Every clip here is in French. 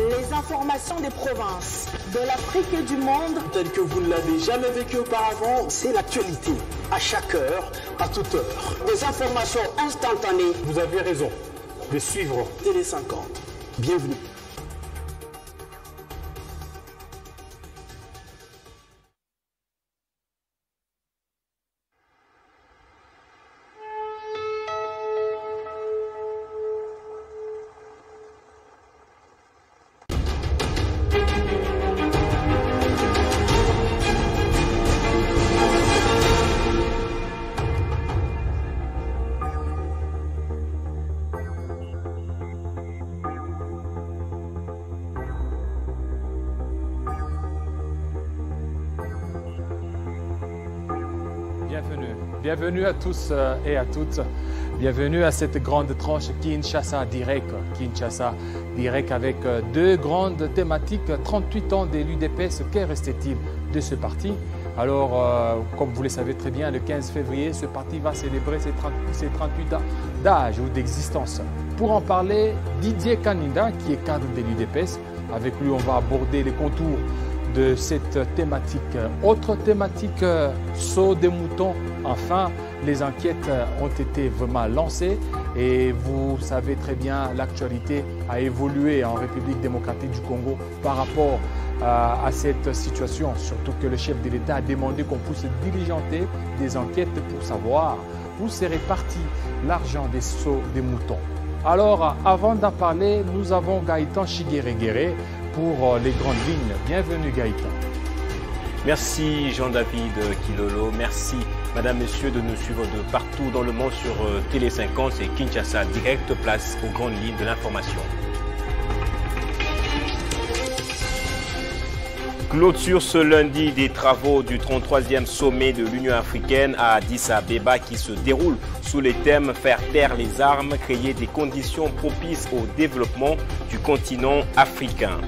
Les informations des provinces, de l'Afrique et du monde, tel que vous ne l'avez jamais vécu auparavant, c'est l'actualité. À chaque heure, à toute heure. Des informations instantanées. Vous avez raison de suivre Télé 50. Bienvenue. Bienvenue à tous et à toutes. Bienvenue à cette grande tranche Kinshasa Direct. Kinshasa Direct avec deux grandes thématiques. 38 ans de l'UDPS, que restait-il de ce parti? Alors, comme vous le savez très bien, le 15 février, ce parti va célébrer ses 38 ans d'âge ou d'existence. Pour en parler, Didier Kaninda, qui est cadre de l'UDPS. Avec lui, on va aborder les contours de cette thématique. Autre thématique, saut des moutons. Enfin, les enquêtes ont été vraiment lancées et vous savez très bien, l'actualité a évolué en République démocratique du Congo par rapport à cette situation. Surtout que le chef de l'État a demandé qu'on puisse diligenter des enquêtes pour savoir où serait parti l'argent des sauts des moutons. Alors, avant d'en parler, nous avons Gaëtan Chiguéré-Guéré pour les grandes lignes. Bienvenue Gaëtan. Merci Jean-David Kilolo, merci Madame, Messieurs de nous suivre de partout dans le monde sur Télé 50 et Kinshasa Direct, place aux grandes lignes de l'information. Clôture ce lundi des travaux du 33e sommet de l'Union africaine à Addis Abeba qui se déroule sous les thèmes « Faire taire les armes, créer des conditions propices au développement du continent africain ».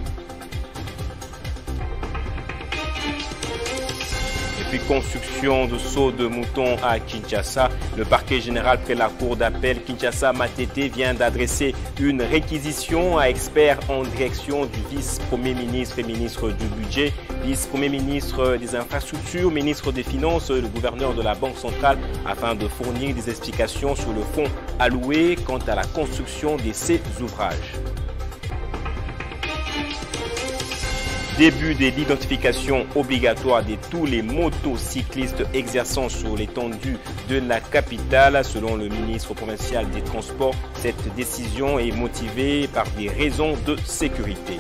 Depuis construction de sauts de moutons à Kinshasa, le parquet général près la cour d'appel Kinshasa Matete vient d'adresser une réquisition à experts en direction du vice-premier ministre et ministre du budget, vice-premier ministre des infrastructures, ministre des finances et le gouverneur de la Banque centrale afin de fournir des explications sur le fonds alloué quant à la construction de ces ouvrages. Début de l'identification obligatoire de tous les motocyclistes exerçant sur l'étendue de la capitale. Selon le ministre provincial des Transports, cette décision est motivée par des raisons de sécurité.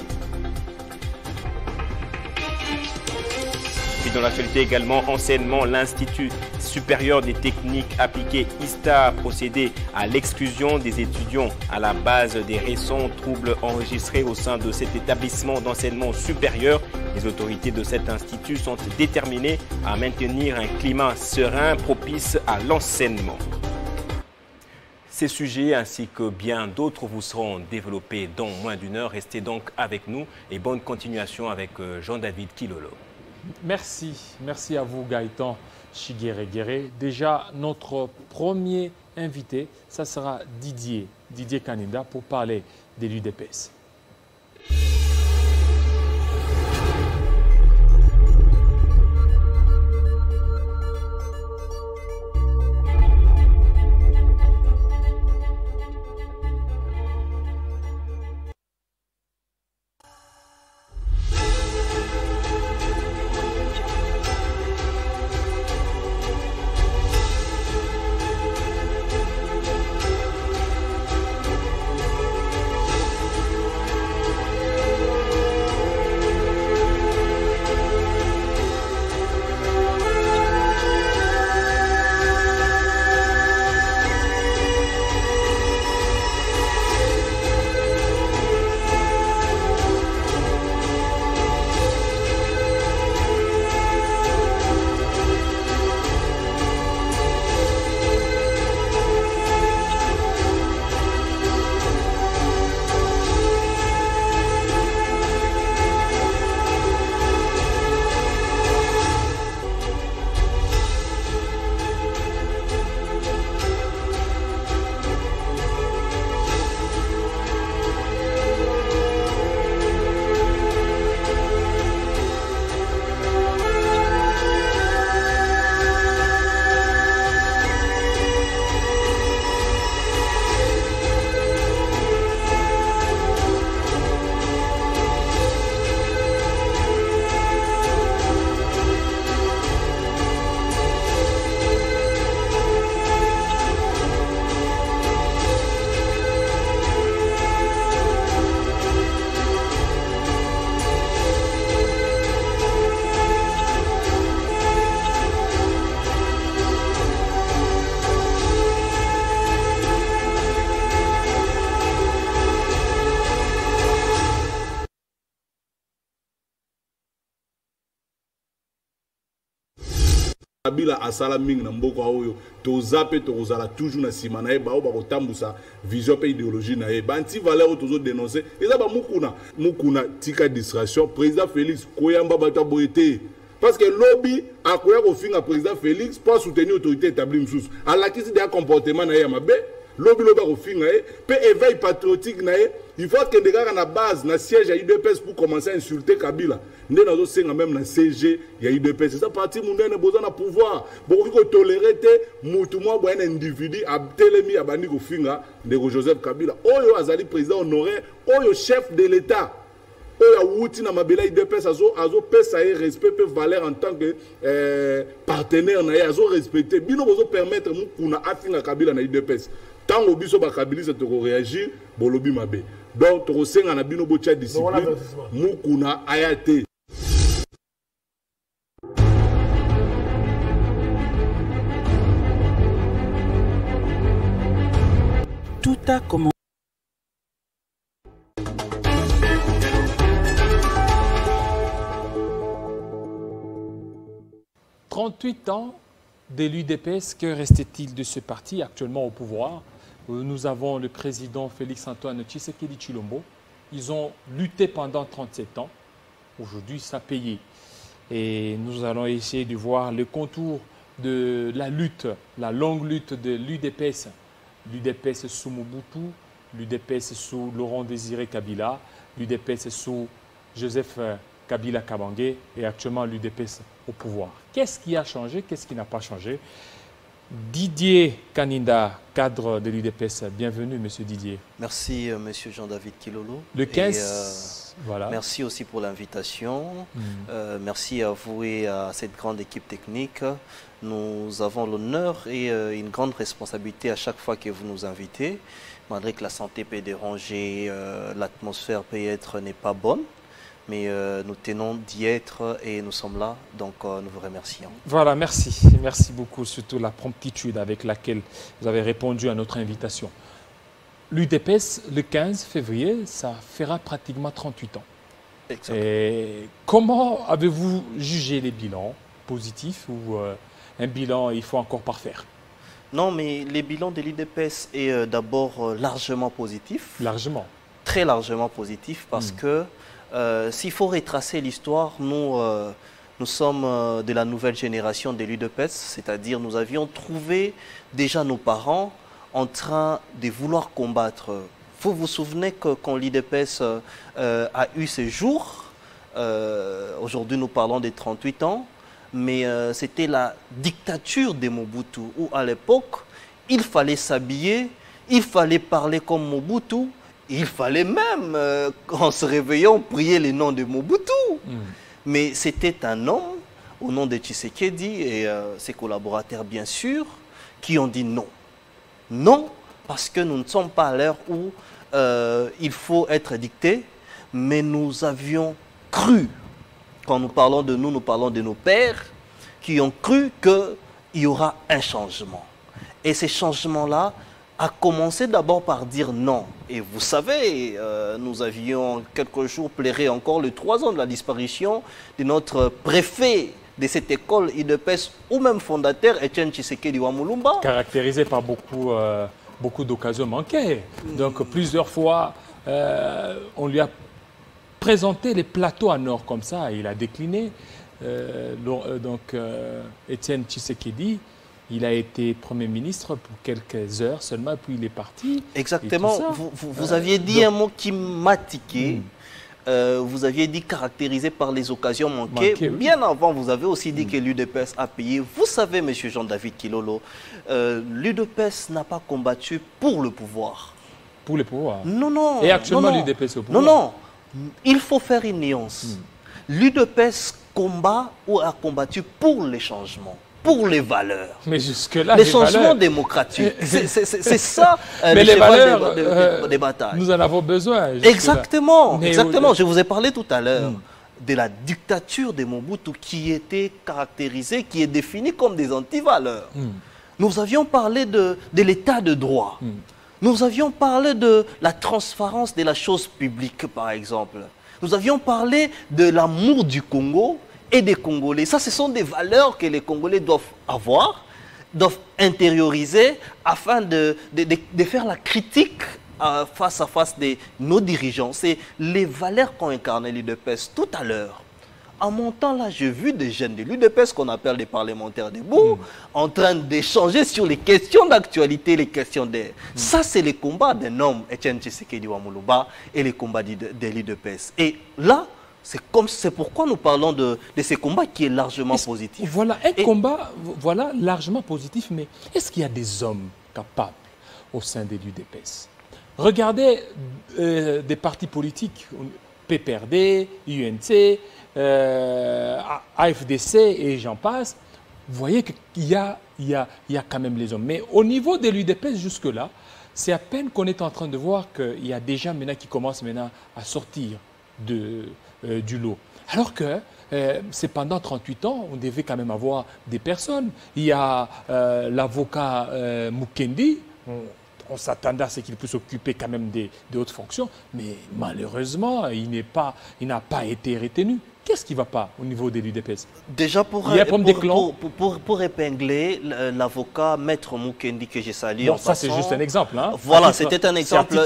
Et dans l'actualité également, enseignement, l'Institut supérieur des techniques appliquées ISTA a procédé à l'exclusion des étudiants à la base des récents troubles enregistrés au sein de cet établissement d'enseignement supérieur. Les autorités de cet institut sont déterminées à maintenir un climat serein propice à l'enseignement. Ces sujets ainsi que bien d'autres vous seront développés dans moins d'une heure. Restez donc avec nous et bonne continuation avec Jean-David Kilolo. Merci à vous Gaëtan Chiguéré-Guéré. Déjà, notre premier invité, ça sera Didier Kaninda pour parler de l'UDPS. Kabila asala mingi na mboka oyo toza pe tozala toujours na sima na ye ba ba kotambusa vision pe idéologie na ye banti valeur tozo dénoncer eza ba mukuna tika distraction président Félix koyamba bata boyete parce que lobby akoya ko finga président Félix pour soutenir autorité établie msusu alakisi des comportements na ye mabe lobby ko finga ye pe éveil patriotique na ye il faut que ndeka na base na siège à UDPS pour commencer à insulter Kabila ndé nazo senga même na CG ya UDPS c'est ça parti mondene besoin na pouvoir beaucoup ko tolérer te mutu mwa bwa un individu abtelemi abandi ko finga ndeko Joseph Kabila oyo azali président honoré oyo chef de l'état oyo wuti na mabela UDPS azo pesa ye respect pe valeur en tant que partenaire na ye azo respecter bino bozo permettre mukuna afinga Kabila na UDPS tant biso ba Kabilisa to réagir bolobi mabe donc to senga na bino bocha discipline mukuna ayate. Tout a commencé. « 38 ans de l'UDPS, que restait-il de ce parti actuellement au pouvoir? Nous avons le président Félix-Antoine Tshisekedi Tshilombo. Ils ont lutté pendant 37 ans. Aujourd'hui, ça a payé. Et nous allons essayer de voir le contour de la lutte, la longue lutte de l'UDPS. L'UDPS sous Mobutu, l'UDPS sous Laurent Désiré Kabila, l'UDPS sous Joseph Kabila Kabange et actuellement l'UDPS au pouvoir. Qu'est-ce qui a changé? Qu'est-ce qui n'a pas changé? Didier Kaninda, cadre de l'UDPS, bienvenue Monsieur Didier. Merci Monsieur Jean-David Kilolo. Le 15, voilà. Merci aussi pour l'invitation. Merci à vous et à cette grande équipe technique. Nous avons l'honneur et une grande responsabilité à chaque fois que vous nous invitez. Malgré que la santé peut déranger, l'atmosphère peut-être n'est pas bonne. Mais nous tenons d'y être et nous sommes là, donc nous vous remercions. Voilà, merci. Merci beaucoup, surtout la promptitude avec laquelle vous avez répondu à notre invitation. L'UDPS, le 15 février, ça fera pratiquement 38 ans. Exactement. Et comment avez-vous jugé les bilans positifs ou un bilan, il faut encore parfaire? Non, mais les bilans de l'UDPS est d'abord largement positif. Largement. Très largement positif parce que s'il faut retracer l'histoire, nous sommes de la nouvelle génération de l'UDPS, c'est-à-dire nous avions trouvé déjà nos parents en train de vouloir combattre. Vous vous souvenez que quand l'UDPS a eu ses jours, aujourd'hui nous parlons des 38 ans, mais c'était la dictature de Mobutu, où à l'époque, il fallait s'habiller, il fallait parler comme Mobutu, il fallait même, en se réveillant, prier le nom de Mobutu. Mais c'était un homme, au nom de Tshisekedi et ses collaborateurs bien sûr, qui ont dit non. Non, parce que nous ne sommes pas à l'heure où il faut être dicté, mais nous avions cru, quand nous parlons de nous parlons de nos pères, qui ont cru qu'il y aura un changement. Et ces changements-là a commencé d'abord par dire non. Et vous savez, nous avions quelques jours pleuré encore les 3 ans de la disparition de notre préfet de cette école UDPS ou même fondateur, Etienne Tshisekedi Wamulumba. Caractérisé par beaucoup d'occasions manquées. Donc plusieurs fois, on lui a présenté les plateaux à Nord comme ça, et il a décliné. Etienne Tshisekedi, il a été Premier ministre pour quelques heures seulement, puis il est parti. Exactement. Vous aviez dit un mot qui m'a tiqué. Vous aviez dit caractérisé par les occasions manquées. Bien avant, vous avez aussi dit que l'UDPS a payé. Vous savez, M. Jean-David Kilolo, l'UDPS n'a pas combattu pour le pouvoir. Pour le pouvoir? Non, non. Et actuellement, l'UDPS au pouvoir? Non, non. Il faut faire une nuance. L'UDPS combat ou a combattu pour les changements, pour les valeurs. Mais jusque-là, les changements démocratiques. C'est ça mais les valeurs des batailles. Nous en avons besoin. Exactement. Exactement. Je vous ai parlé tout à l'heure de la dictature de Mobutu qui était caractérisée, qui est définie comme des antivaleurs. Nous avions parlé de l'état de droit. Nous avions parlé de la transparence de la chose publique, par exemple. Nous avions parlé de l'amour du Congo et des Congolais. Ça, ce sont des valeurs que les Congolais doivent avoir, doivent intérioriser afin de faire la critique face à face de nos dirigeants. C'est les valeurs qu'ont incarné l'UDPS tout à l'heure. En montant là, j'ai vu des jeunes de l'UDPS qu'on appelle des parlementaires debout, en train d'échanger sur les questions d'actualité, les questions d'air. Ça, c'est les combats d'un homme, Etienne Tshisekedi Wamuluba, et les combats de l'UDPS. Et là, c'est pourquoi nous parlons de ces combats qui est largement positif. Voilà, combat voilà, largement positif, mais est-ce qu'il y a des hommes capables au sein de l'UDPS? Regardez des partis politiques, PPRD, UNC, AFDC et j'en passe, vous voyez qu'il y a quand même les hommes. Mais au niveau de l'UDPS jusque-là, c'est à peine qu'on est en train de voir qu'il y a des gens maintenant qui commencent maintenant à sortir du lot. Alors que c'est pendant 38 ans, on devait quand même avoir des personnes. Il y a l'avocat Mukendi. On s'attendait à ce qu'il puisse occuper quand même des hautes fonctions, mais malheureusement, il n'a pas été retenu. Qu'est-ce qui ne va pas au niveau de l'UDPS? Déjà, pour épingler l'avocat Maître Mukendi que j'ai salué bon, ça c'est juste un exemple. Hein? Voilà, c'était un exemple.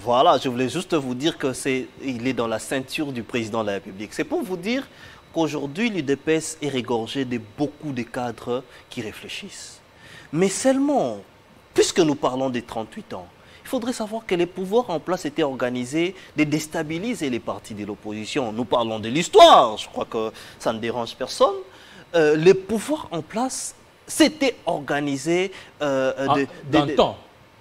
Voilà, je voulais juste vous dire qu'il est dans la ceinture du président de la République. C'est pour vous dire qu'aujourd'hui, l'UDPS est régorgé de beaucoup de cadres qui réfléchissent. Mais seulement, puisque nous parlons des 38 ans, il faudrait savoir que les pouvoirs en place étaient organisés de déstabiliser les partis de l'opposition. Nous parlons de l'histoire, je crois que ça ne dérange personne. Les pouvoirs en place s'étaient organisés dans le temps.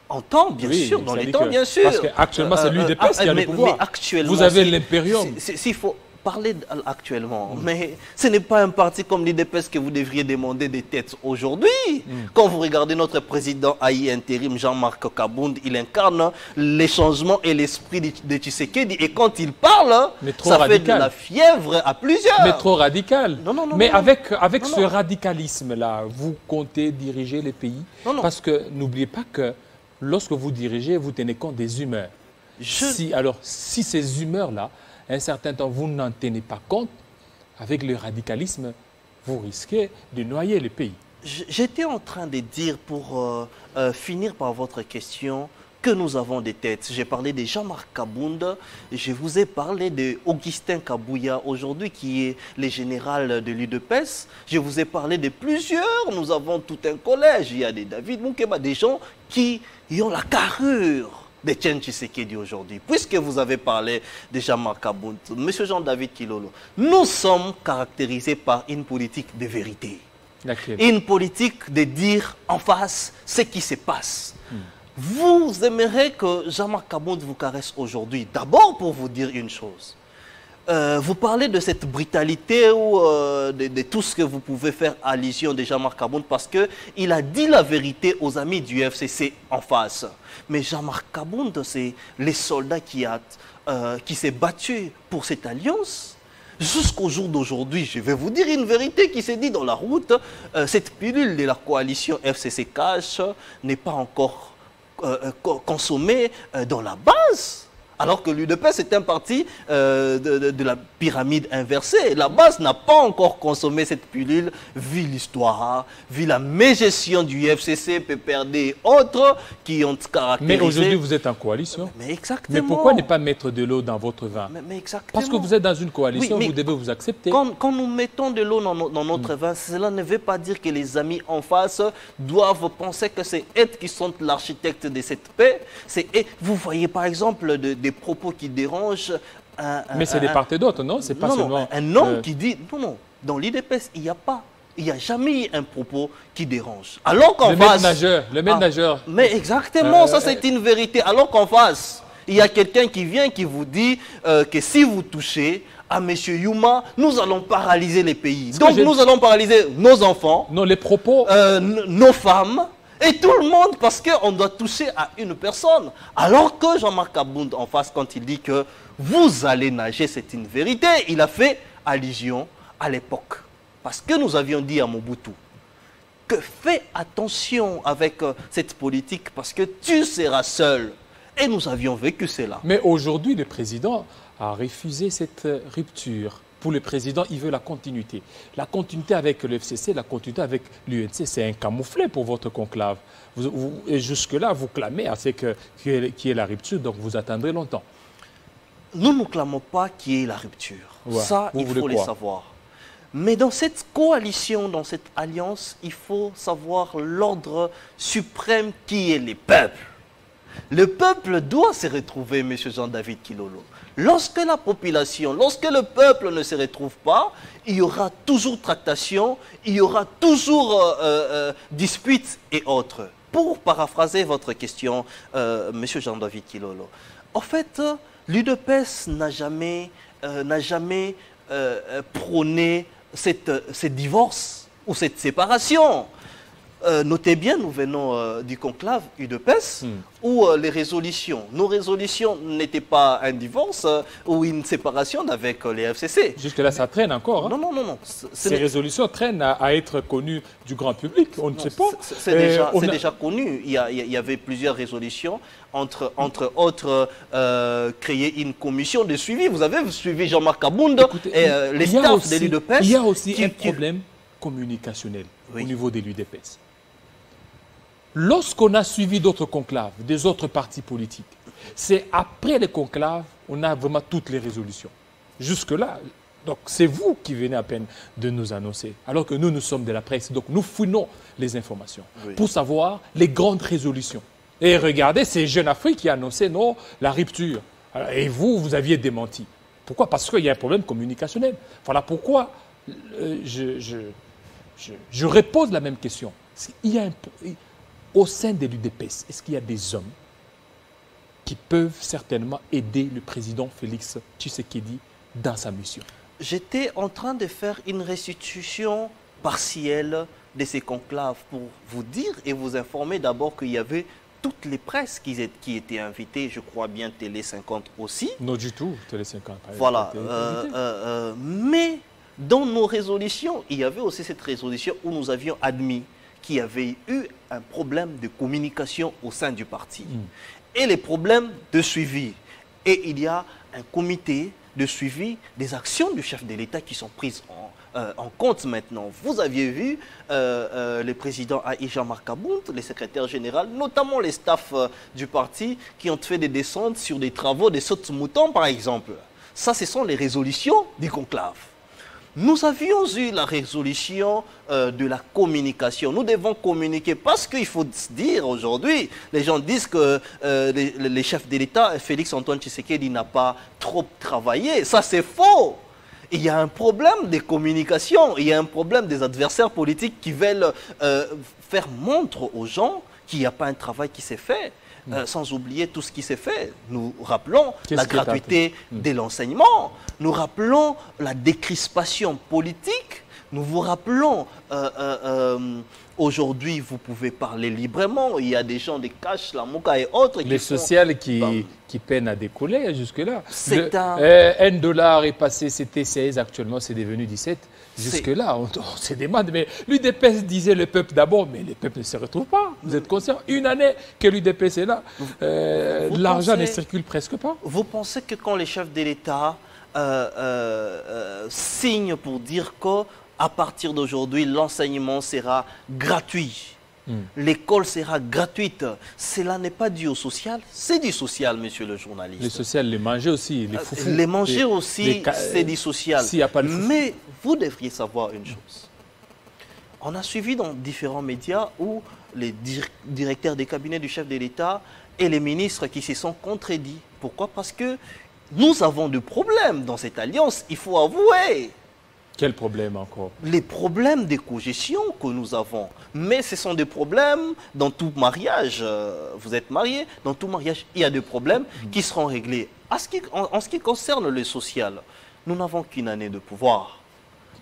En temps, bien sûr, dans les temps, bien sûr. Parce qu'actuellement, c'est l'UDPS qui a le pouvoir. Vous avez l'impérium. S'il faut parler actuellement, mais ce n'est pas un parti comme l'UDPS que vous devriez demander des têtes aujourd'hui. Quand vous regardez notre président Haï intérim, Jean-Marc Kabound, il incarne les changements et l'esprit de Tshisekedi. Et quand il parle, ça fait de la fièvre à plusieurs. Mais trop radical. Non, mais avec ce radicalisme-là, vous comptez diriger les pays? Parce que n'oubliez pas que lorsque vous dirigez, vous tenez compte des humeurs. Si ces humeurs-là, un certain temps, vous n'en tenez pas compte, avec le radicalisme, vous risquez de noyer le pays. J'étais en train de dire, pour finir par votre question, que nous avons des têtes. J'ai parlé de Jean-Marc Kabound, je vous ai parlé d'Augustin Kabouya, aujourd'hui qui est le général de l'UDPS. Je vous ai parlé de plusieurs, nous avons tout un collège, il y a des David Moukeba, des gens qui ont la carrure d'Etienne Tshisekedi aujourd'hui. Puisque vous avez parlé de Jean-Marc Kabound, M. Jean-David Kilolo, nous sommes caractérisés par une politique de vérité. Une politique de dire en face ce qui se passe. Vous aimeriez que Jean-Marc Kabound vous caresse aujourd'hui, d'abord pour vous dire une chose. Vous parlez de cette brutalité ou de tout ce que vous pouvez faire allusion de Jean-Marc Kabound parce qu'il a dit la vérité aux amis du FCC en face. Mais Jean-Marc Kabound, c'est les soldats qui s'est battu pour cette alliance. Jusqu'au jour d'aujourd'hui, je vais vous dire une vérité qui s'est dit dans la route. Cette pilule de la coalition FCC Cash n'est pas encore consommée dans la base. Alors que l'UDPS est un parti de la pyramide inversée. La base n'a pas encore consommé cette pilule, vu l'histoire, vu la mégestion du FCC, PPRD et autres qui ont caractérisé... Mais aujourd'hui, vous êtes en coalition. Mais exactement. Mais pourquoi ne pas mettre de l'eau dans votre vin? Mais exactement. Parce que vous êtes dans une coalition, vous devez vous accepter. Quand nous mettons de l'eau dans notre vin, cela ne veut pas dire que les amis en face doivent penser que c'est eux qui sont l'architecte de cette paix. Vous voyez par exemple des propos qui dérangent. Mais c'est des part et d'autres, non? C'est pas seulement... un homme qui dit... Non, dans l'UDPS, il n'y a jamais eu un propos qui dérange. Alors qu'en face... Le maître nageur. Mais exactement, ça c'est une vérité. Alors qu'en face, il y a quelqu'un qui vient qui vous dit que si vous touchez à M. Yuma, nous allons paralyser les pays. Donc nous allons paralyser nos enfants, non, les propos... nos femmes... Et tout le monde, parce qu'on doit toucher à une personne. Alors que Jean-Marc Kabound en face, quand il dit que vous allez nager, c'est une vérité, il a fait allusion à l'époque. Parce que nous avions dit à Mobutu que fais attention avec cette politique parce que tu seras seul. Et nous avions vécu cela. Mais aujourd'hui, le président a refusé cette rupture Pour le président, il veut la continuité. La continuité avec le FCC, la continuité avec l'UNC, c'est un camouflet pour votre conclave. Et jusque-là, vous clamez à ce qu'il y ait la rupture, donc vous attendrez longtemps. Nous ne clamons pas qu'il y ait la rupture. Ouais. Ça, il faut le savoir. Mais dans cette coalition, dans cette alliance, il faut savoir l'ordre suprême qui est les peuples. Le peuple doit se retrouver, M. Jean-David Kilolo. Lorsque la population, lorsque le peuple ne se retrouve pas, il y aura toujours tractation, il y aura toujours disputes et autres. Pour paraphraser votre question, M. Jean-David Kilolo, en fait, l'UDPS n'a jamais prôné ce divorce ou cette séparation. Notez bien, nous venons du conclave UDPS où les résolutions, nos résolutions n'étaient pas un divorce ou une séparation avec les FCC. Jusque-là, ça traîne encore. Hein? Non. Ces résolutions traînent à être connues du grand public. On ne sait pas. C'est déjà connu. Il y avait plusieurs résolutions, entre autres, créer une commission de suivi. Vous avez suivi Jean-Marc Abound et les staffs de l'UDPS. Il y a aussi un problème communicationnel au niveau de l'UDPS. Lorsqu'on a suivi d'autres conclaves, des autres partis politiques, c'est après les conclaves, on a vraiment toutes les résolutions. Jusque-là, donc c'est vous qui venez à peine de nous annoncer, alors que nous sommes de la presse, donc nous fouinons les informations pour savoir les grandes résolutions. Et regardez, c'est Jeune Afrique qui a annoncé non, la rupture. Et vous aviez démenti. Pourquoi? Parce qu'il y a un problème communicationnel. Voilà pourquoi je repose la même question. Au sein de l'UDPS, est-ce qu'il y a des hommes qui peuvent certainement aider le président Félix Tshisekedi dans sa mission? J'étais en train de faire une restitution partielle de ces conclaves pour vous dire et vous informer d'abord qu'il y avait toutes les presses qui étaient invitées, je crois bien Télé 50 aussi. Non du tout, Télé 50. Voilà, mais dans nos résolutions, il y avait aussi cette résolution où nous avions admis qu'il y avait eu un problème de communication au sein du parti et les problèmes de suivi. Et il y a un comité de suivi des actions du chef de l'État qui sont prises en compte maintenant. Vous aviez vu le président Jean-Marc Abound, les secrétaires généraux, notamment les staffs du parti qui ont fait des descentes sur des travaux de sautes-moutons par exemple. Ça, ce sont les résolutions du conclave. Nous avions eu la résolution de la communication. Nous devons communiquer parce qu'il faut dire aujourd'hui, les gens disent que les chefs de l'État, Félix-Antoine Tshisekedi n'a pas trop travaillé. Ça, c'est faux. Il y a un problème de communication, il y a un problème des adversaires politiques qui veulent faire montre aux gens qu'il n'y a pas un travail qui s'est fait. Sans oublier tout ce qui s'est fait. Nous rappelons la gratuité de l'enseignement, nous rappelons la décrispation politique, nous vous rappelons aujourd'hui vous pouvez parler librement, il y a des gens des Cash, la Mouka et autres. Les sociales qui peinent à décoller jusque-là. $1 est passé, c'était 16, actuellement c'est devenu 17. Jusque-là, on se demande, mais l'UDPS disait le peuple d'abord, mais le peuple ne se retrouve pas. Vous êtes conscient? Une année que l'UDPS est là, l'argent ne circule presque pas. Vous pensez que quand les chefs de l'État signent pour dire qu'à partir d'aujourd'hui, l'enseignement sera gratuit, l'école sera gratuite, cela n'est pas dû au social, c'est du social, monsieur le journaliste. Le social, les manger aussi, les foufous. Les manger aussi, c'est du social. S'il n'y a pas de foufou. Mais vous devriez savoir une chose. On a suivi dans différents médias où les directeurs des cabinets du chef de l'État et les ministres qui se sont contredits. Pourquoi? Parce que nous avons des problèmes dans cette alliance, il faut avouer. Quel problème encore? Les problèmes de cogestion que nous avons. Mais ce sont des problèmes dans tout mariage. Vous êtes marié, dans tout mariage, il y a des problèmes qui seront réglés. En ce qui concerne le social, nous n'avons qu'une année de pouvoir.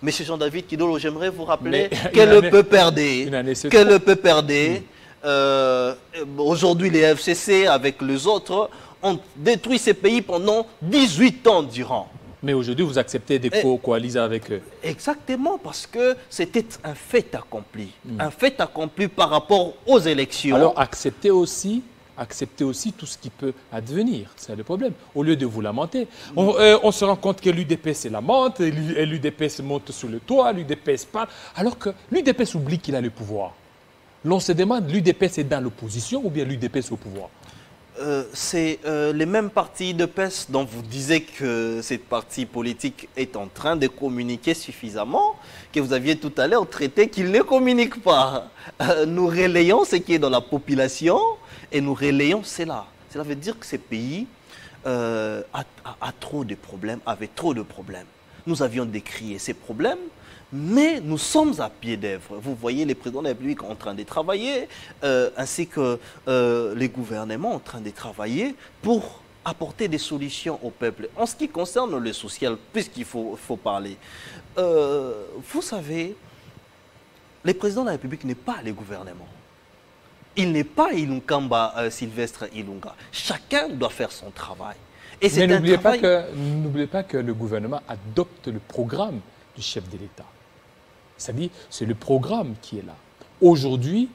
Monsieur Jean-David Kilolo, j'aimerais vous rappeler que le peuple perdait. Aujourd'hui, les FCC, avec les autres, ont détruit ces pays pendant 18 ans durant. Mais aujourd'hui, vous acceptez des coaliser avec eux. Exactement, parce que c'était un fait accompli. Un fait accompli par rapport aux élections. Alors, acceptez aussi accepter aussi tout ce qui peut advenir. C'est le problème. Au lieu de vous lamenter, on se rend compte que l'UDPS lamente, et l'UDPS monte sur le toit, l'UDPS parle, alors que l'UDPS oublie qu'il a le pouvoir. L'on se demande, l'UDPS est dans l'opposition ou bien l'UDPS au pouvoir? C'est les mêmes partis de PES dont vous disiez que cette partie politique est en train de communiquer suffisamment, que vous aviez tout à l'heure traité qu'ils ne communiquent pas. Nous relayons ce qui est dans la population et nous relayons cela. Cela veut dire que ce pays a trop de problèmes, avait trop de problèmes. Nous avions décrié ces problèmes, mais nous sommes à pied d'œuvre. Vous voyez les présidents de la République en train de travailler, ainsi que les gouvernements en train de travailler pour apporter des solutions au peuple. En ce qui concerne le social, puisqu'il faut parler, vous savez, le président de la République n'est pas le gouvernement. Il n'est pas Ilunkamba Sylvestre Ilunga. Chacun doit faire son travail. Et mais n'oubliez pas que le gouvernement adopte le programme du chef de l'État. C'est-à-dire, c'est le programme qui est là. Aujourd'hui,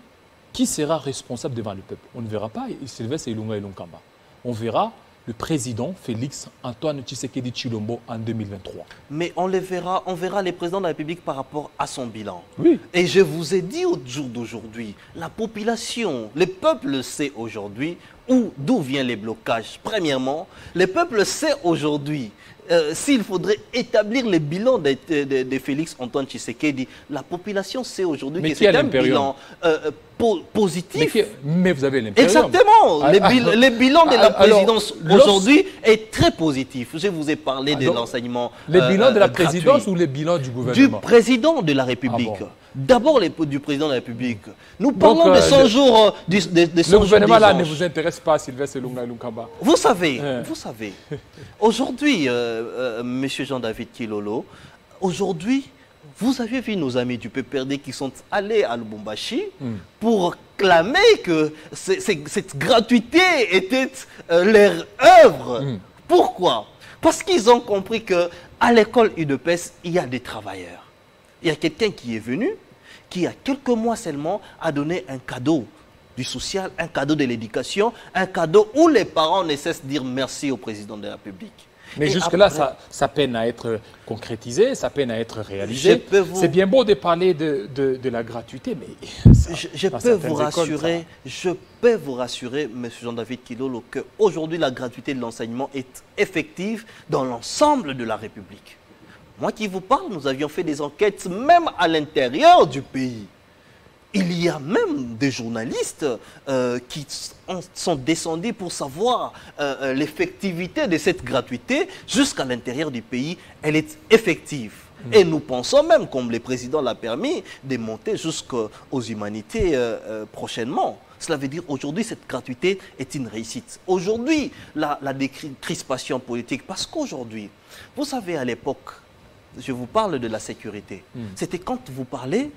qui sera responsable devant le peuple? On ne verra pas Sylvestre Ilunga Ilunkamba. On verra le président Félix Antoine Tshisekedi Tshilombo en 2023. Mais on verra les présidents de la République par rapport à son bilan. Oui. Et je vous ai dit au jour d'aujourd'hui, la population, le peuple sait aujourd'hui d'où viennent les blocages. Premièrement, le peuple sait aujourd'hui s'il faudrait établir le bilan de Félix Antoine Tshisekedi. La population sait aujourd'hui que c'est un bilan positif. Mais vous avez l'impérium. Exactement. Le bilan de la présidence aujourd'hui est très positif. Je vous ai parlé de l'enseignement. Le bilan de la présidence ou le bilan du gouvernement? Du président de la République. Ah bon. D'abord du président de la République. Nous parlons de 100 jours. Le gouvernement là ne vous intéresse pas, Sylvestre Ilunga Ilunkamba. Vous savez, aujourd'hui, Monsieur Jean-David Kilolo, aujourd'hui, vous avez vu nos amis du PPRD qui sont allés à Lubumbashi pour clamer que cette gratuité était leur œuvre. Pourquoi? Parce qu'ils ont compris qu'à l'école UDPS, il y a des travailleurs. Il y a quelqu'un qui est venu, qui a quelques mois seulement a donné un cadeau du social, un cadeau de l'éducation, un cadeau où les parents ne cessent de dire merci au président de la République. Mais jusque-là, ça peine à être concrétisé, ça peine à être réalisé. C'est bien beau de parler de la gratuité, mais... Je peux vous rassurer, M. Jean-David Kilolo, qu'aujourd'hui, la gratuité de l'enseignement est effective dans l'ensemble de la République. Moi qui vous parle, nous avions fait des enquêtes même à l'intérieur du pays. Il y a même des journalistes qui sont descendus pour savoir l'effectivité de cette gratuité jusqu'à l'intérieur du pays. Elle est effective. Et nous pensons même, comme le président l'a permis, de monter jusqu'aux humanités prochainement. Cela veut dire aujourd'hui, cette gratuité est une réussite. Aujourd'hui, la décrispation politique, parce qu'aujourd'hui, vous savez, à l'époque, je vous parle de la sécurité. C'était quand vous parlez,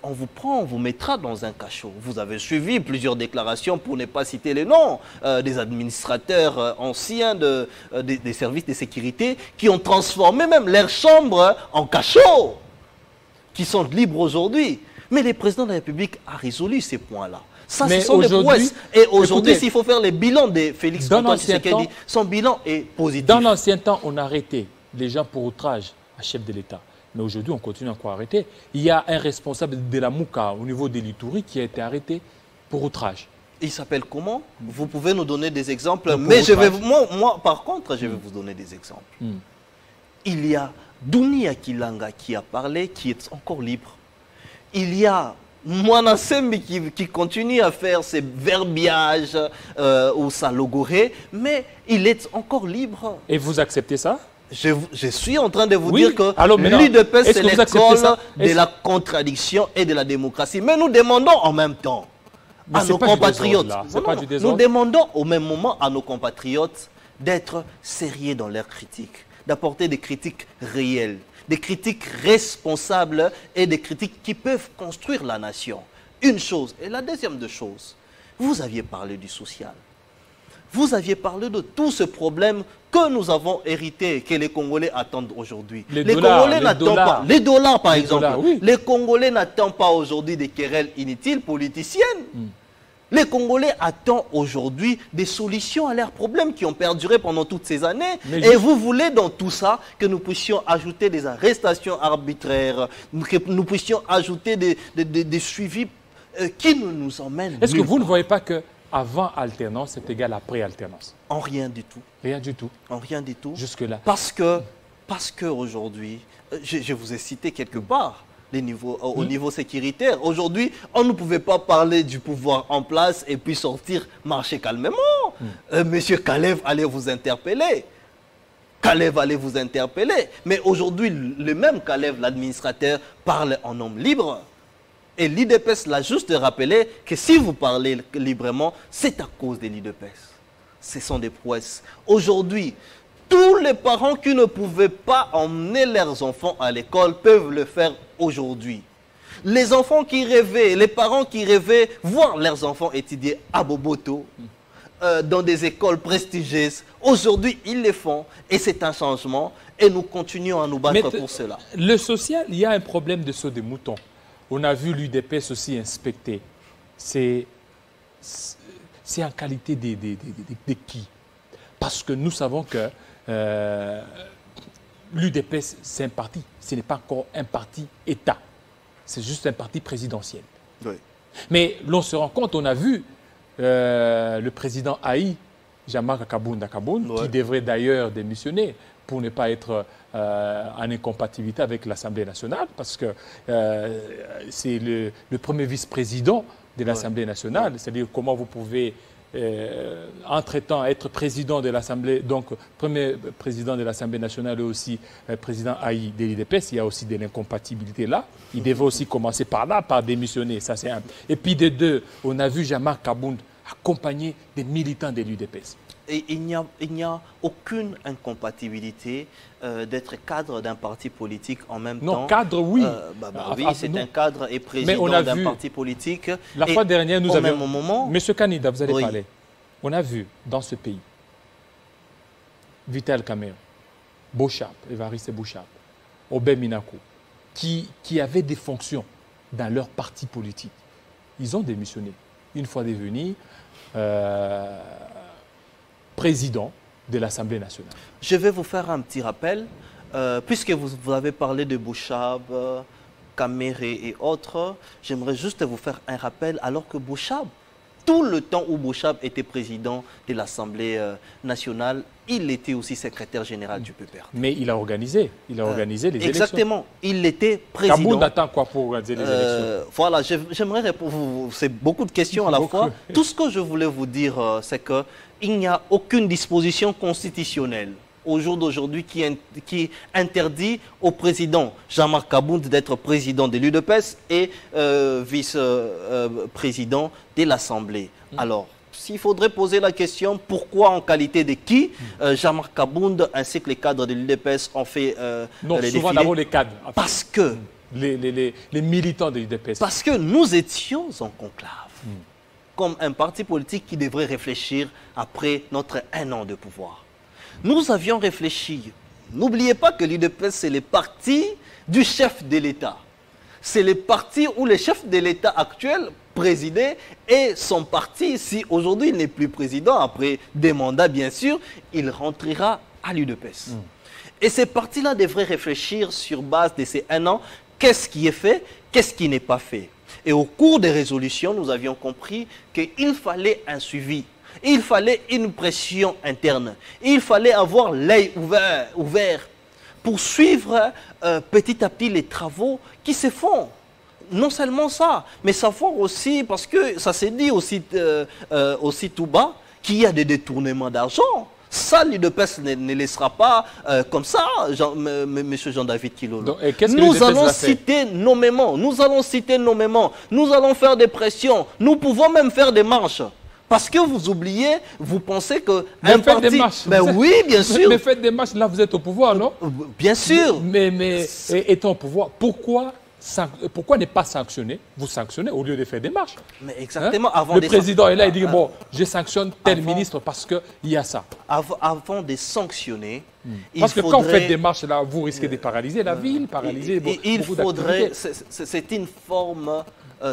on vous prend, on vous mettra dans un cachot. Vous avez suivi plusieurs déclarations, pour ne pas citer les noms, des administrateurs anciens des services de sécurité qui ont transformé même leurs chambres en cachot, qui sont libres aujourd'hui. Mais le président de la République a résolu ces points-là. Ça, ce sont des prouesses. Et aujourd'hui, s'il faut faire le bilan de Félix Antoine Tshisekedi, son bilan est positif. Dans l'ancien temps, on arrêtait les gens pour outrage à chef de l'État. Mais aujourd'hui, on continue encore à arrêter. Il y a un responsable de la Mouka au niveau de l'Ituri qui a été arrêté pour outrage. Il s'appelle comment? Vous pouvez nous donner des exemples. Mais je vais, moi, par contre, je vais vous donner des exemples. Il y a Douni Akilanga qui a parlé, qui est encore libre. Il y a Mwana Sembi qui continue à faire ses verbiages ou sa logorée, mais il est encore libre. Et vous acceptez ça? Je suis en train de vous dire que l'UDPS, c'est l'école de la contradiction et de la démocratie. Mais nous demandons en même temps à nos compatriotes, nous demandons au même moment à nos compatriotes d'être sérieux dans leurs critiques, d'apporter des critiques réelles, des critiques responsables et des critiques qui peuvent construire la nation. Une chose. Et la deuxième chose, vous aviez parlé du social. Vous aviez parlé de tout ce problème que nous avons hérité, que les Congolais attendent aujourd'hui. Les Congolais n'attendent pas. Les dollars, par exemple. Les Congolais n'attendent pas aujourd'hui des querelles inutiles politiciennes. Les Congolais attendent aujourd'hui des solutions à leurs problèmes qui ont perduré pendant toutes ces années. Et vous voulez dans tout ça que nous puissions ajouter des arrestations arbitraires, que nous puissions ajouter des suivis qui nous emmènent. Est-ce que vous ne voyez pas que avant alternance, c'est égal à après-alternance? En rien du tout. Rien du tout. En rien du tout. Jusque-là. Parce que aujourd'hui, je vous ai cité quelque part, au niveau sécuritaire. Aujourd'hui, on ne pouvait pas parler du pouvoir en place et puis sortir, marcher calmement. Monsieur Kalev allait vous interpeller. Kalev allait vous interpeller. Mais aujourd'hui, le même Kalev, l'administrateur, parle en homme libre. Et l'IDPS l'a juste rappelé que si vous parlez librement, c'est à cause de l'IDPS. Ce sont des prouesses. Aujourd'hui, tous les parents qui ne pouvaient pas emmener leurs enfants à l'école peuvent le faire aujourd'hui. Les enfants qui rêvaient, les parents qui rêvaient voir leurs enfants étudier à Boboto, dans des écoles prestigieuses, aujourd'hui ils le font et c'est un changement et nous continuons à nous battre pour cela. Le social, il y a un problème de saut des moutons. On a vu l'UDPS aussi inspecter. C'est en qualité de qui? Parce que nous savons que l'UDPS, c'est un parti. Ce n'est pas encore un parti État. C'est juste un parti présidentiel. Oui. Mais l'on se rend compte, on a vu le président Haï, Jean-Marc Kabound, qui devrait d'ailleurs démissionner pour ne pas être en incompatibilité avec l'Assemblée nationale, parce que c'est le premier vice-président de l'Assemblée nationale. C'est-à-dire comment vous pouvez entre-temps être président de l'Assemblée, donc premier président de l'Assemblée nationale et aussi président Haï de l'IDPS, il y a aussi de l'incompatibilité là. Il devait aussi commencer par là, par démissionner. Ça, c'est un... Et puis de deux, on a vu Jean-Marc Kabound accompagné des militants de l'UDPS. Et il n'y a aucune incompatibilité d'être cadre d'un parti politique en même temps. Non, cadre, oui. Oui, c'est un cadre et président d'un parti politique. La fois dernière, nous avions... Au moment... Monsieur Kanida, vous allez parler. On a vu dans ce pays, Vital Kamerhe, Bouchab, Évariste Bouchab, Aubin Minakou, qui avaient des fonctions dans leur parti politique. Ils ont démissionné. Une fois devenus président de l'Assemblée nationale. Je vais vous faire un petit rappel, puisque vous avez parlé de Bouchab, Kamerhe et autres, j'aimerais juste vous faire un rappel alors que Bouchab, tout le temps où Bouchab était président de l'Assemblée nationale, il était aussi secrétaire général du PPRD. Mais il a organisé les élections. Exactement, il était président. Kabound attend quoi pour organiser les élections? Voilà, j'aimerais répondre, c'est beaucoup de questions à la fois. Tout ce que je voulais vous dire, c'est qu'il n'y a aucune disposition constitutionnelle au jour d'aujourd'hui qui interdit au président Jean-Marc Kabound d'être président de l'UDPS et vice-président de l'Assemblée. Alors, s'il faudrait poser la question, pourquoi en qualité de qui Jean-Marc Kabound ainsi que les cadres de l'UDPS ont fait non, les souvent défilés? d'abord les cadres. Parce que... Les militants de l'UDPS. Parce que nous étions en conclave. Comme un parti politique qui devrait réfléchir après notre 1 an de pouvoir. Nous avions réfléchi. N'oubliez pas que l'UDPS, c'est le parti du chef de l'État. C'est le parti où le chef de l'État actuel présidait et son parti, si aujourd'hui il n'est plus président, après des mandats bien sûr, il rentrera à l'UDPS. Et ces partis-là devraient réfléchir sur base de ces 1 an, qu'est-ce qui est fait, qu'est-ce qui n'est pas fait. Et au cours des résolutions, nous avions compris qu'il fallait un suivi. Il fallait une pression interne. Il fallait avoir l'œil ouvert pour suivre petit à petit les travaux qui se font. Non seulement ça, mais savoir aussi, parce que ça s'est dit aussi tout bas, qu'il y a des détournements d'argent. Ça, l'UDPS ne laissera pas comme ça, M. Jean-David Kilolo. Nous allons citer nommément, nous allons faire des pressions, nous pouvons même faire des marches. Parce que vous oubliez, vous pensez que un parti... des marches. Ben oui, bien sûr. Mais faites des marches, là vous êtes au pouvoir, non? Bien sûr. Mais étant au pouvoir, pourquoi ne pas sanctionner? Vous sanctionnez au lieu de faire des marches. Mais exactement. Avant le président est là, il dit, bon, je sanctionne tel ministre parce qu'il y a ça. Avant de sanctionner, parce que quand vous faites des marches, là, vous risquez de paralyser la ville, paralyser il faudrait, c'est une forme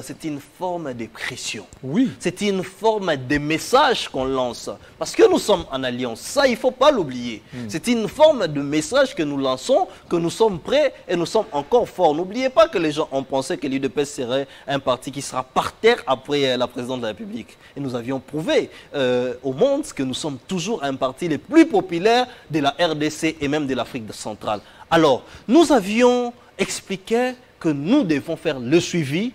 c'est une forme de pression. Oui. C'est une forme de message qu'on lance. Parce que nous sommes en alliance. Ça, il ne faut pas l'oublier. C'est une forme de message que nous lançons, que nous sommes prêts et nous sommes encore forts. N'oubliez pas que les gens ont pensé que l'UDPS serait un parti qui sera par terre après la présidence de la République. Et nous avions prouvé au monde que nous sommes toujours un parti le plus populaire de la RDC et même de l'Afrique centrale. Alors, nous avions expliqué que nous devons faire le suivi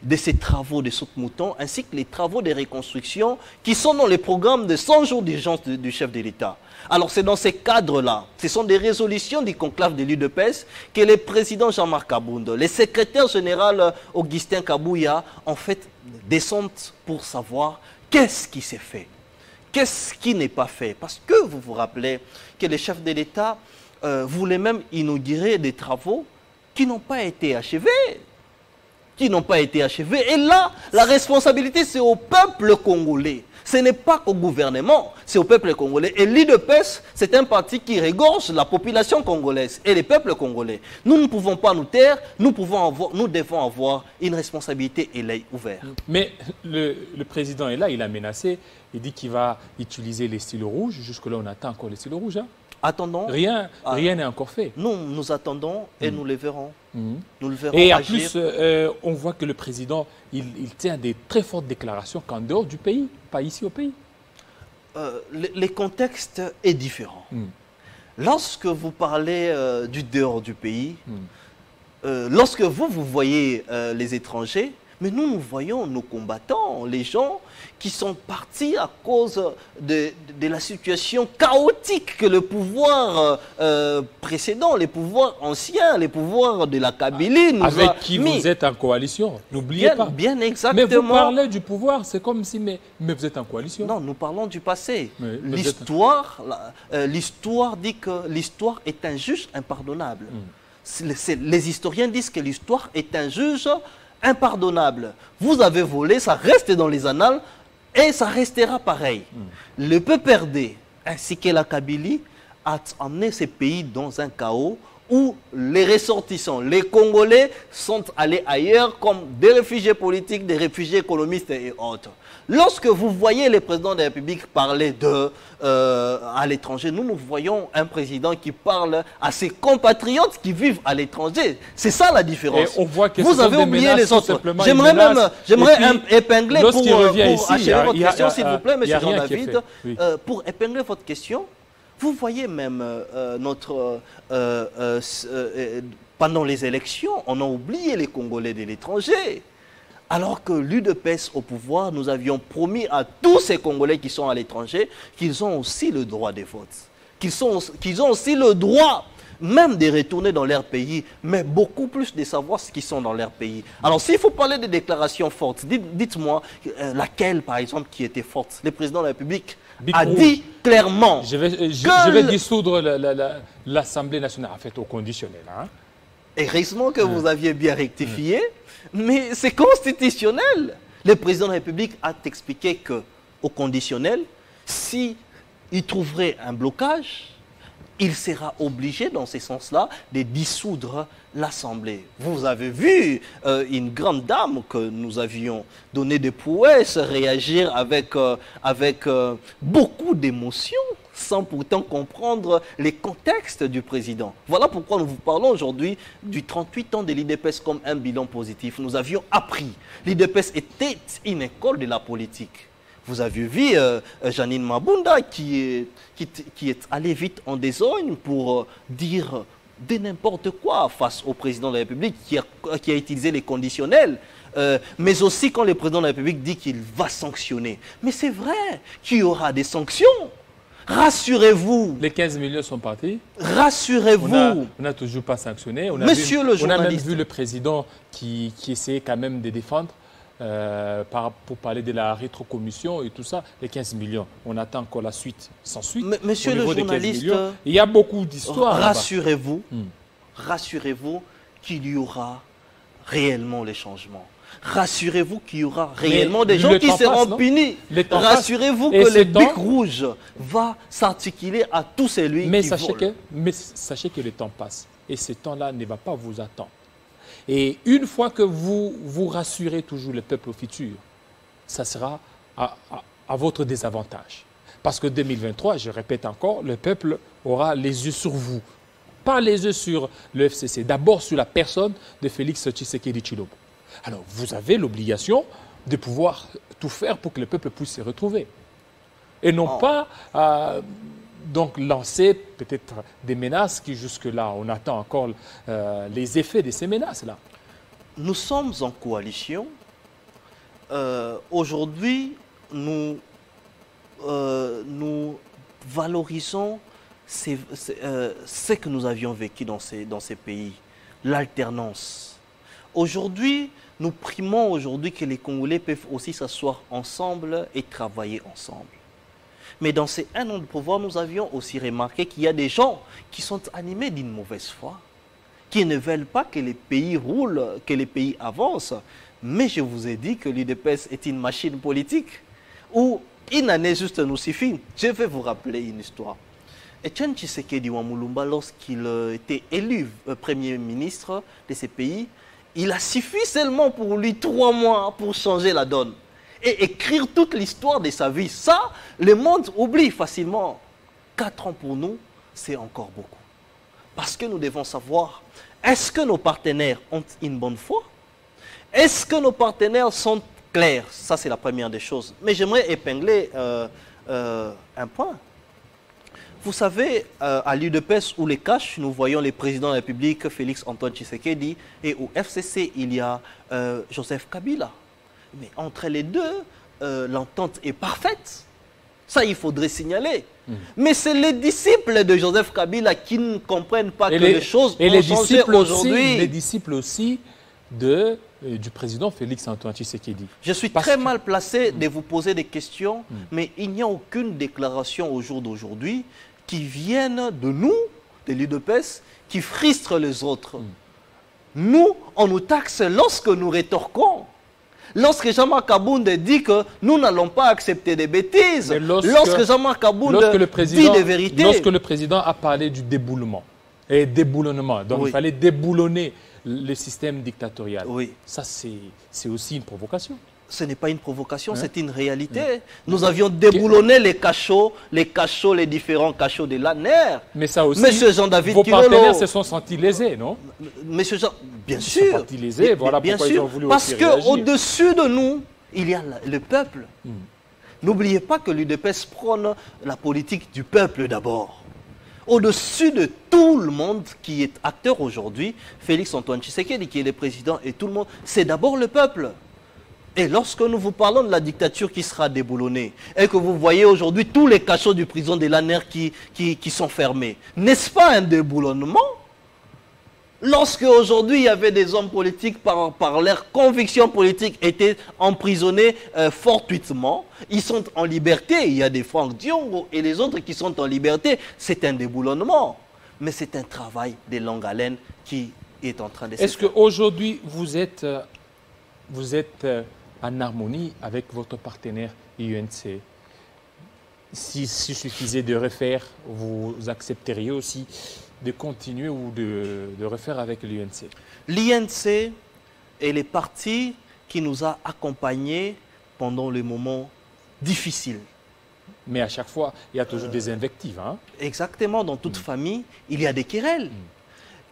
de ces travaux de saute-mouton ainsi que les travaux de reconstruction qui sont dans les programmes de 100 jours d'urgence du chef de l'État. Alors c'est dans ces cadres-là, ce sont des résolutions du conclave de l'UDPS que le président Jean-Marc Kabound, le secrétaire général Augustin Kabouya ont fait descendre pour savoir qu'est-ce qui s'est fait, qu'est-ce qui n'est pas fait. Parce que vous vous rappelez que le chef de l'État voulait même inaugurer des travaux qui n'ont pas été achevés. Et là, la responsabilité, c'est au peuple congolais. Ce n'est pas qu'au gouvernement, c'est au peuple congolais. Et l'UDPS, c'est un parti qui régorge la population congolaise et les peuples congolais. Nous ne pouvons pas nous taire, nous devons avoir une responsabilité et l'œil ouvert. Mais le président est là, il a menacé, il dit qu'il va utiliser les stylos rouges. Jusque-là, on attend encore les stylos rouges. Hein? Attendons. Rien n'est encore fait. Nous attendons et nous les verrons. Nous le verrons et en agir. plus, on voit que le président, il tient des très fortes déclarations qu'en dehors du pays, pas ici au pays. Le contexte est différent. Lorsque vous parlez du dehors du pays, lorsque vous voyez les étrangers, mais nous voyons nos combattants, les gens qui sont partis à cause de la situation chaotique que le pouvoir précédent, les pouvoirs anciens, les pouvoirs de la Kabylie nous avec qui vous êtes en coalition, n'oubliez pas. Bien exactement. Mais vous parlez du pouvoir, c'est comme si, mais vous êtes en coalition. Non, nous parlons du passé. L'histoire dit que l'histoire est un juge impardonnable. Les historiens disent que l'histoire est un juge impardonnable. Vous avez volé, ça reste dans les annales et ça restera pareil. Le PPRD ainsi que la Kabylie a emmené ces pays dans un chaos où les ressortissants, les Congolais sont allés ailleurs comme des réfugiés politiques, des réfugiés économistes et autres. Lorsque vous voyez le président de la République parler à l'étranger, nous voyons un président qui parle à ses compatriotes qui vivent à l'étranger. C'est ça la différence. Et on voit que vous avez oublié les autres. J'aimerais épingler pour achever votre question, s'il vous plaît, M. Jean-David. Pour épingler votre question, vous voyez même pendant les élections, on a oublié les Congolais de l'étranger. Alors que l'UDPS au pouvoir, nous avions promis à tous ces Congolais qui sont à l'étranger qu'ils ont aussi le droit de vote. Qu'ils ont aussi le droit même de retourner dans leur pays, mais beaucoup plus de savoir ce qu'ils sont dans leur pays. Alors s'il faut parler de déclarations fortes, dites-moi laquelle par exemple qui était forte. Le président de la République a dit clairement je vais dissoudre l'Assemblée nationale, en fait au conditionnel. Hein. Heureusement que vous aviez bien rectifié. Mais c'est constitutionnel. Le président de la République a expliqué qu'au conditionnel, s'il trouverait un blocage, il sera obligé, dans ce sens-là, de dissoudre l'Assemblée. Vous avez vu une grande dame que nous avions donné des prouesses réagir avec beaucoup d'émotion, sans pourtant comprendre les contextes du président. Voilà pourquoi nous vous parlons aujourd'hui du 38 ans de l'UDPS comme un bilan positif. Nous avions appris. L'UDPS était une école de la politique. Vous avez vu Janine Mabunda qui est allée vite en désogne pour dire de n'importe quoi face au président de la République qui a utilisé les conditionnels. Mais aussi quand le président de la République dit qu'il va sanctionner. Mais c'est vrai qu'il y aura des sanctions. Rassurez-vous. Les 15 millions sont partis. Rassurez-vous. On n'a toujours pas sanctionné. Monsieur le journaliste. On a même vu le président qui essayait quand même de défendre pour parler de la rétrocommission et tout ça. Les 15 millions, on attend encore la suite, sans suite. Monsieur le journaliste, il y a beaucoup d'histoires. Rassurez-vous. Rassurez-vous qu'il y aura réellement les changements. Rassurez-vous qu'il y aura réellement des gens qui seront punis. Rassurez-vous que le bic rouge va s'articuler à tous celui qui vole. Mais sachez que le temps passe. Et ce temps-là ne va pas vous attendre. Et une fois que vous rassurez toujours le peuple au futur, ça sera à votre désavantage. Parce que 2023, je répète encore, le peuple aura les yeux sur vous. Pas les yeux sur le FCC, d'abord sur la personne de Félix Tshisekedi Tshilombo. Alors, vous avez l'obligation de pouvoir tout faire pour que le peuple puisse se retrouver. Et non pas donc lancer peut-être des menaces qui jusque-là, on attend encore les effets de ces menaces-là. Nous sommes en coalition. Aujourd'hui, nous valorisons ce que nous avions vécu dans ces pays, l'alternance. Aujourd'hui, nous primons que les Congolais peuvent aussi s'asseoir ensemble et travailler ensemble. Mais dans ces 1 an de pouvoir, nous avions aussi remarqué qu'il y a des gens qui sont animés d'une mauvaise foi, qui ne veulent pas que les pays roulent, que les pays avancent. Mais je vous ai dit que l'UDPS est une machine politique où une année juste nous suffit. Je vais vous rappeler une histoire. Etienne Tshisekedi Wamulumba, lorsqu'il était élu Premier ministre de ces pays, il a suffi seulement pour lui 3 mois pour changer la donne et écrire toute l'histoire de sa vie. Ça, le monde oublie facilement. 4 ans pour nous, c'est encore beaucoup. Parce que nous devons savoir, est-ce que nos partenaires ont une bonne foi? Est-ce que nos partenaires sont clairs? Ça, c'est la première des choses. Mais j'aimerais épingler un point. Vous savez, à l'UDPS ou les CACH, nous voyons les présidents de la République, Félix Antoine Tshisekedi, et au FCC, il y a Joseph Kabila. Mais entre les deux, l'entente est parfaite. Ça, il faudrait signaler. Mais c'est les disciples de Joseph Kabila qui ne comprennent pas que les choses ont changé aujourd'hui. Les disciples aussi du président Félix Antoine Tshisekedi. Je suis très mal placé de vous poser des questions, mais il n'y a aucune déclaration au jour d'aujourd'hui qui vienne de nous, de l'UDPS, qui frustre les autres. Nous, on nous taxe lorsque nous rétorquons. Lorsque Jean-Marc Abounde dit que nous n'allons pas accepter des bêtises, lorsque Jean-Marc Abounde dit des vérités. Lorsque le président a parlé du déboulement et déboulonnement, donc il fallait déboulonner le système dictatorial. Oui. Ça, c'est aussi une provocation. Ce n'est pas une provocation, c'est une réalité. Nous avions déboulonné les cachots, les différents cachots de l'ANER. Mais ça aussi, Monsieur Jean-David vos partenaires se sont sentis lésés, non? Monsieur Jean, bien Ils sûr. se sont sentis lésés, voilà bien pourquoi sûr, ils ont voulu parce aussi réagir. qu'au-dessus de nous, il y a le peuple. N'oubliez pas que l'UDPS prône la politique du peuple d'abord. Au-dessus de tout le monde qui est acteur aujourd'hui, Félix Antoine Tshisekedi, qui est le président, et tout le monde, c'est d'abord le peuple. Et lorsque nous vous parlons de la dictature qui sera déboulonnée, et que vous voyez aujourd'hui tous les cachots du prison de l'ANER qui sont fermés, n'est-ce pas un déboulonnement? Lorsque aujourd'hui il y avait des hommes politiques par leurs convictions politiques étaient emprisonnés fortuitement, ils sont en liberté, il y a des Franck Diongo et les autres qui sont en liberté, c'est un déboulonnement. Mais c'est un travail de longue haleine qui est en train de se faire. Est-ce qu'aujourd'hui vous êtes en harmonie avec votre partenaire UNC? S'il suffisait de refaire, vous accepteriez aussi de continuer ou de refaire avec l'UNC? L'UNC est le parti qui nous a accompagnés pendant les moments difficiles. Mais à chaque fois, il y a toujours des invectives. Hein? Exactement, dans toute famille, il y a des querelles.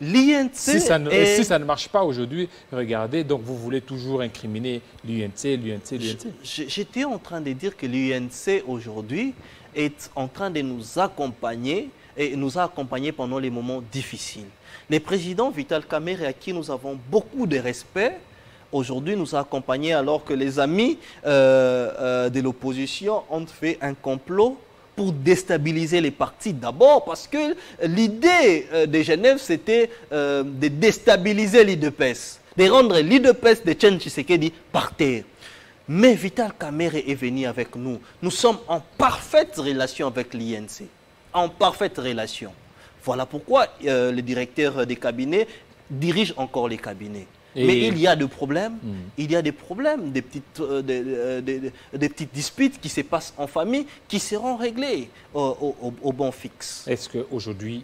L'UNC si ça ne marche pas aujourd'hui, regardez, donc vous voulez toujours incriminer l'UNC. J'étais en train de dire que l'UNC aujourd'hui est en train de nous accompagner et nous a accompagnés pendant les moments difficiles. Le président Vital Kamerhe, à qui nous avons beaucoup de respect, aujourd'hui nous a accompagnés alors que les amis de l'opposition ont fait un complot pour déstabiliser les partis d'abord, parce que l'idée de Genève, c'était de déstabiliser l'UDPS, de rendre l'UDPS de Etienne Tshisekedi par terre. Mais Vital Kamerhe est venu avec nous. Nous sommes en parfaite relation avec l'INC. En parfaite relation. Voilà pourquoi le directeur des cabinets dirige encore les cabinets. Mais il y a des problèmes, il y a des problèmes, des petites disputes qui se passent en famille, qui seront réglées au bon fixe. Est-ce qu'aujourd'hui,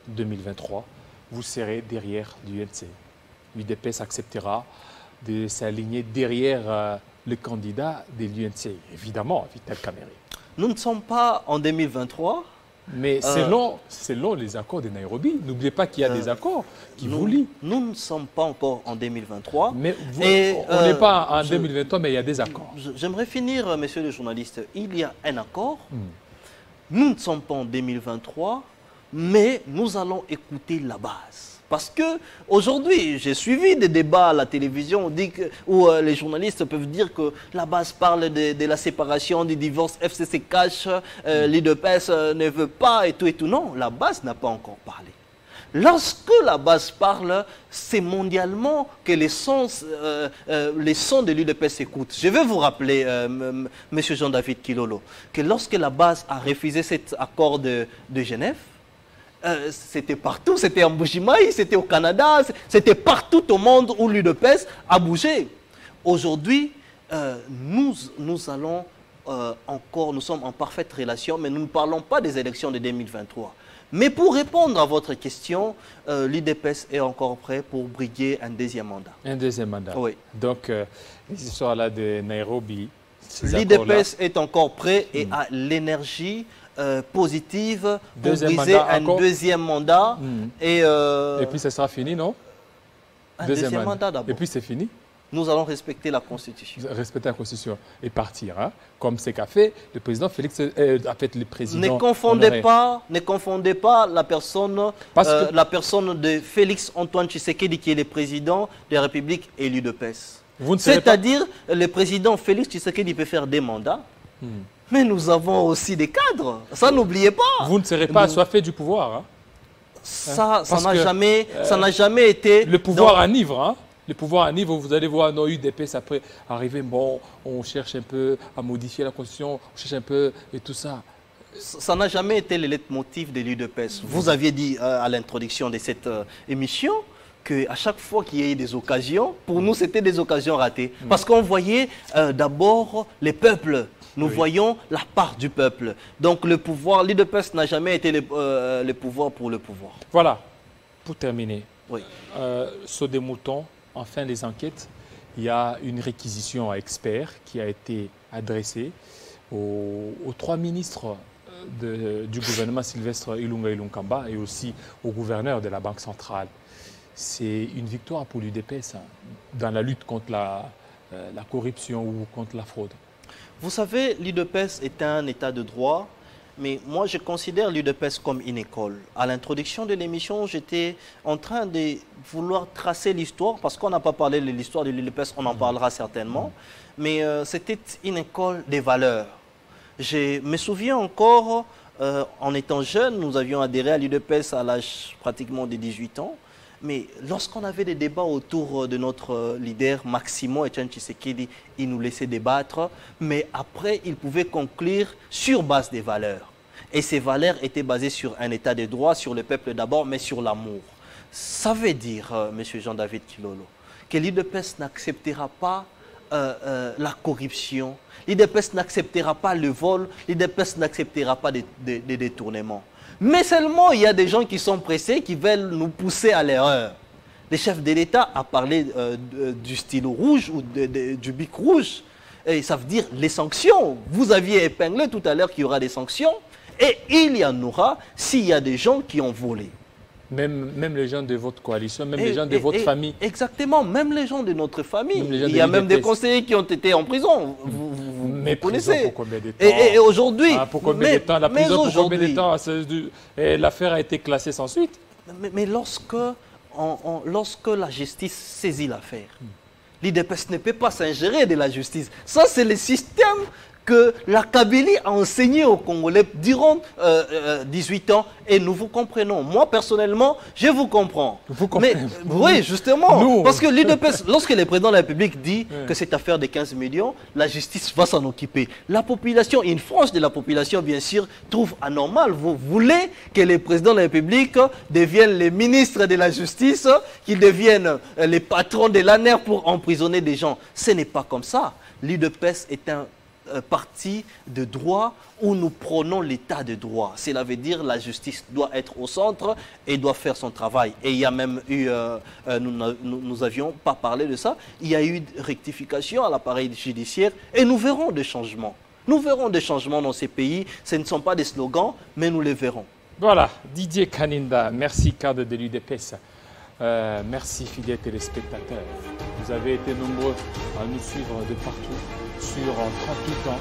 2023, vous serez derrière l'UNC? l'UDPS acceptera de s'aligner derrière le candidat de l'UNC, évidemment, Vital Kamerhe. Nous ne sommes pas en 2023. Mais selon les accords de Nairobi, n'oubliez pas qu'il y a des accords qui vous lient. Nous ne sommes pas encore en 2023. Mais on n'est pas en 2023, mais il y a des accords. J'aimerais finir, messieurs les journalistes. Il y a un accord. Nous ne sommes pas en 2023, mais nous allons écouter la base. Parce que aujourd'hui, j'ai suivi des débats à la télévision où les journalistes peuvent dire que la base parle de la séparation, du divorce, FCC cache, l'UDPS ne veut pas et tout et tout. Non, la base n'a pas encore parlé. Lorsque la base parle, c'est mondialement que les sons de l'UDPS s'écoutent. Je vais vous rappeler, M. Jean-David Kilolo, que lorsque la base a refusé cet accord de Genève, c'était partout, c'était en Bujimaï, c'était au Canada, c'était partout au monde où l'UDPS a bougé. Aujourd'hui, nous allons nous sommes en parfaite relation, mais nous ne parlons pas des élections de 2023. Mais pour répondre à votre question, l'UDPS est encore prêt pour briguer un deuxième mandat. Un deuxième mandat. Oui. Donc, les histoires-là de Nairobi, l'UDPS est encore prêt et a l'énergie positive pour briser un deuxième mandat. Et puis, ça sera fini, non? Un deuxième mandat d'abord. Et puis, c'est fini? Nous allons respecter la Constitution. Respecter la Constitution et partir, hein? Comme c'est qu'a fait le président Félix, a fait le président. Ne confondez pas la personne, la personne de Félix Antoine Tshisekedi qui est le président de la République et l'UDPS. C'est-à-dire, le président Félix Tshisekedi peut faire des mandats, mais nous avons aussi des cadres. Ça, n'oubliez pas. Vous ne serez pas assoiffé du pouvoir. Hein? Ça n'a jamais été... Le pouvoir enivre, hein? Le pouvoir enivre, vous allez voir nos UDPS après arriver, bon, on cherche un peu à modifier la Constitution, on cherche un peu et tout ça. Ça n'a jamais été le leitmotiv de l'UDPS. Vous aviez dit à l'introduction de cette émission qu'à chaque fois qu'il y a eu des occasions, pour nous, c'était des occasions ratées. Parce qu'on voyait d'abord les peuples. Nous voyons la part du peuple. Donc le pouvoir, l'UDPS n'a jamais été le pouvoir pour le pouvoir. Voilà, pour terminer. Oui. Saut des moutons, en fin des enquêtes, il y a une réquisition à experts qui a été adressée aux trois ministres du gouvernement Sylvestre Ilunga Ilunkamba et aussi au gouverneur de la Banque centrale. C'est une victoire pour l'UDPS dans la lutte contre la corruption ou contre la fraude. Vous savez, l'UDPS est un état de droit, mais moi je considère l'UDPS comme une école. À l'introduction de l'émission, j'étais en train de vouloir tracer l'histoire, parce qu'on n'a pas parlé de l'histoire de l'UDPS, on en parlera certainement, mais c'était une école des valeurs. Je me souviens encore, en étant jeune, nous avions adhéré à l'UDPS à l'âge pratiquement de 18 ans. Mais lorsqu'on avait des débats autour de notre leader Maximo Etienne Tshisekedi, il nous laissait débattre, mais après, il pouvait conclure sur base des valeurs. Et ces valeurs étaient basées sur un état de droit, sur le peuple d'abord, mais sur l'amour. Ça veut dire, M. Jean-David Kilolo, que l'UDPS n'acceptera pas la corruption, l'UDPS n'acceptera pas le vol, l'UDPS n'acceptera pas des détournements. Mais seulement, il y a des gens qui sont pressés, qui veulent nous pousser à l'erreur. Le chef de l'État a parlé du stylo rouge ou du bic rouge. Et ça veut dire les sanctions. Vous aviez épinglé tout à l'heure qu'il y aura des sanctions. Et il y en aura s'il y a des gens qui ont volé. Même les gens de votre coalition, même les gens de votre famille. Exactement, même les gens de notre famille. Il y a même des conseillers qui ont été en prison. Vous connaissez. Pour combien de temps? Et aujourd'hui... pour combien de temps? La prison pour combien de temps? L'affaire a été classée sans suite. Mais lorsque la justice saisit l'affaire, l'UDPS ne peut pas s'ingérer de la justice. Ça, c'est le système que la Kabylie a enseigné aux Congolais durant 18 ans et nous vous comprenons. Moi, personnellement, je vous comprends. Vous comprenez. Mais, oui, justement. Parce que l'UDPS, lorsque le président de la République dit que cette affaire de 15 millions, la justice va s'en occuper. La population, une frange de la population, bien sûr, trouve anormal. Vous voulez que le président de la République devienne le ministre de la Justice, qu'il devienne les patrons de l'ANER pour emprisonner des gens. Ce n'est pas comme ça. L'UDPS est un parti de droit où nous prenons l'état de droit. Cela veut dire que la justice doit être au centre et doit faire son travail. Et il y a même eu, nous n'avions pas parlé de ça, il y a eu rectification à l'appareil judiciaire et nous verrons des changements. Nous verrons des changements dans ces pays. Ce ne sont pas des slogans, mais nous les verrons. Voilà, Didier Kaninda, merci cadre de l'UDPS. Merci fidèles téléspectateurs. Vous avez été nombreux à nous suivre de partout sur 38 ans.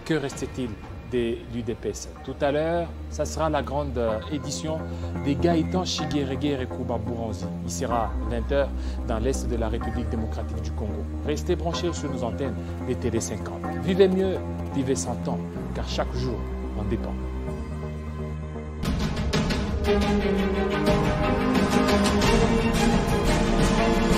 Que restait-il de l'UDPS? Tout à l'heure, ça sera la grande édition des Gaëtan Shigeregere Kuba Bouranzi. Il sera 20h dans l'est de la République démocratique du Congo. Restez branchés sur nos antennes des Télé 50. Vivez mieux, vivez 100 ans, car chaque jour en dépend. Thank you.